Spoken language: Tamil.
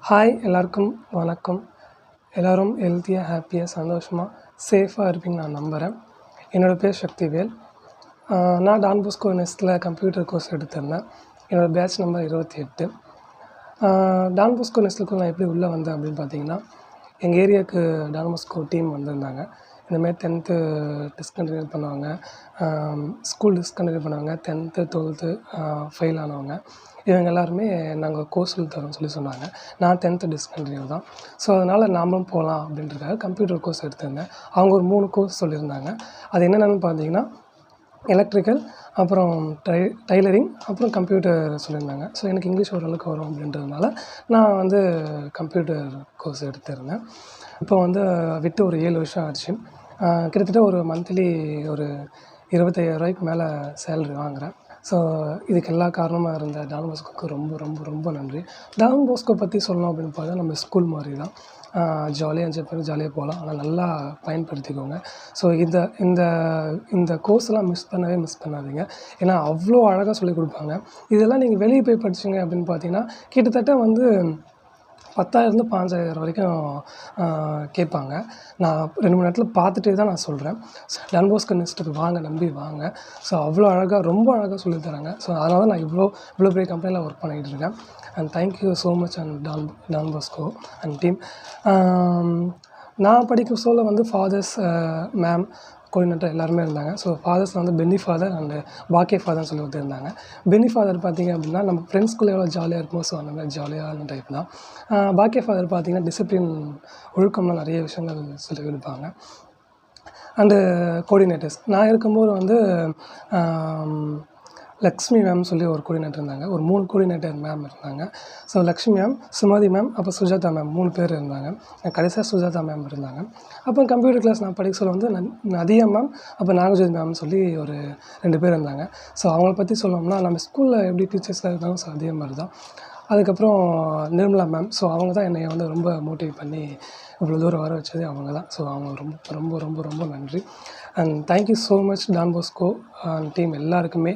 ஹாய் எல்லாருக்கும் வணக்கம். எல்லோரும் ஹெல்த்தியாக ஹாப்பியாக சந்தோஷமாக சேஃபாக இருப்பீங்க நான் நம்புகிறேன். என்னோடய பேர் சக்திவேல். நான் டான் பாஸ்கோ நெஸ்ட்டில் கம்ப்யூட்டர் கோர்ஸ் எடுத்திருந்தேன். என்னோடய பேட்ச் நம்பர் 28. டான் பாஸ்கோ நெஸ்ட்டுக்கு நான் எப்படி உள்ளே வந்தேன் அப்படின்னு பார்த்தீங்கன்னா, எங்கள் ஏரியாவுக்கு டான் பாஸ்கோ டீம் வந்திருந்தாங்க. இந்தமாதிரி 10th டிஸ்கண்டினியூ பண்ணுவாங்க, ஸ்கூல் டிஸ்கண்டினியூ பண்ணுவாங்க, 10th 12th ஃபெயில் ஆனவங்க இவங்க எல்லாருமே நாங்கள் கோர்ஸ் தரோம்னு சொல்லி சொன்னாங்க. நான் 10th டிஸ்கண்டினியூ தான். ஸோ அதனால் நாமளும் போகலாம் அப்படின்றதுக்காக கம்ப்யூட்டர் கோர்ஸ் எடுத்திருந்தேன். அவங்க ஒரு 3 கோர்ஸ் சொல்லியிருந்தாங்க. அது என்னென்னு பார்த்தீங்கன்னா, எலக்ட்ரிக்கல், அப்புறம் டைலரிங், அப்புறம் கம்ப்யூட்டர் சொல்லியிருந்தாங்க. ஸோ எனக்கு இங்கிலீஷ் ஓரளவுக்கு வரும் அப்படின்றதுனால நான் வந்து கம்ப்யூட்டர் கோர்ஸ் எடுத்திருந்தேன். இப்போ வந்து விட்டு ஒரு 7 வருஷம் ஆச்சு. கிட்டத்தட்ட ஒரு மந்த்லி ஒரு 25,000 மேலே சேலரி வாங்குகிறேன். ஸோ இதுக்கு எல்லா காரணமாக இருந்த டான் பாஸ்கோவுக்கு ரொம்ப ரொம்ப ரொம்ப நன்றி. டான் பாஸ்கோ பற்றி சொல்லணும் அப்படின்னு பார்த்தா நம்ம ஸ்கூல் மாதிரி தான். ஜாலியாக என்ஜாய் பண்ணி ஜாலியாக போகலாம். ஆனால் நல்லா பயன்படுத்திக்கோங்க. ஸோ இந்த இந்த இந்த கோர்ஸ்லாம் மிஸ் பண்ணாதீங்க. ஏன்னா அவ்வளோ அழகாக சொல்லிக் கொடுப்பாங்க. இதெல்லாம் நீங்கள் வெளியே போய் படிச்சிங்க அப்படின்னு பார்த்தீங்கன்னா, கிட்டத்தட்ட வந்து 10,000 15,000 வரைக்கும் கேட்பாங்க. நான் 2-3 இடத்துல பார்த்துட்டே தான் நான் சொல்கிறேன். டான் பாஸ்கோ நெஸ்ட்டுக்கு வாங்க, நம்பி வாங்க. ஸோ அவ்வளோ அழகாக ரொம்ப அழகாக சொல்லித் தராங்க. ஸோ அதனால தான் நான் இவ்வளோ பெரிய கம்பெனியில் ஒர்க் பண்ணிகிட்டு இருக்கேன். And thank you so much and Don Bosco and team. நான் படிக்கும் ஸ்கூலில் வந்து ஃபாதர்ஸ், மேம், கோஆர்டினேட்டர் எல்லாருமே இருந்தாங்க. ஸோ ஃபாதர்ஸில் வந்து பென்னி ஃபாதர் அண்டு பாக்கே ஃபாதர்னு சொல்லி ஒருத்தர் இருந்தாங்க. பென்னி ஃபாதர் பார்த்திங்க அப்படின்னா நம்ம ஃப்ரெண்ட்ஸ்குள்ளே எவ்வளோ ஜாலியாக இருக்குமோ, ஸோ அந்த மாதிரி ஜாலியான டைப் தான். பாக்கே ஃபாதர் பார்த்திங்கன்னா டிசிப்ளின், ஒழுக்கம்லாம் நிறைய விஷயங்கள் சொல்லிக் கொடுப்பாங்க. அண்டு கோஆர்டினேட்டர்ஸ் நான் இருக்கும்போது வந்து லக்ஷ்மி மேம் சொல்லி ஒரு கோஆர்டினேட்டர் இருந்தாங்க. ஒரு 3 கோஆர்டினேட்டர் மேம் இருந்தாங்க. So Lakshmi ma'am, Sumathi ma'am, அப்புறம் சுஜாதா மேம் 3 பேர் இருந்தாங்க. கடைசியாக சுஜாதா மேம் இருந்தாங்க. அப்புறம் கம்ப்யூட்டர் கிளாஸ் நான் படிக்க சொல்ல வந்து நதியா மேம், அப்புறம் நாகஜோதி மேம்னு சொல்லி ஒரு 2 பேர் இருந்தாங்க. ஸோ அவங்கள பற்றி சொல்லணும்னா நம்ம ஸ்கூலில் எப்படி டீச்சர்ஸ்லாம் இருக்காங்க, ஸோ அதே மாதிரி தான். அதுக்கப்புறம் நிர்மலா மேம். ஸோ அவங்க தான் என்னை வந்து ரொம்ப மோட்டிவேட் பண்ணி இவ்வளோ தூரம் வர வச்சதே அவங்க தான். ஸோ அவங்க ரொம்ப ரொம்ப ரொம்ப ரொம்ப நன்றி. And thank you so much Don Bosco and team எல்லாருக்குமே.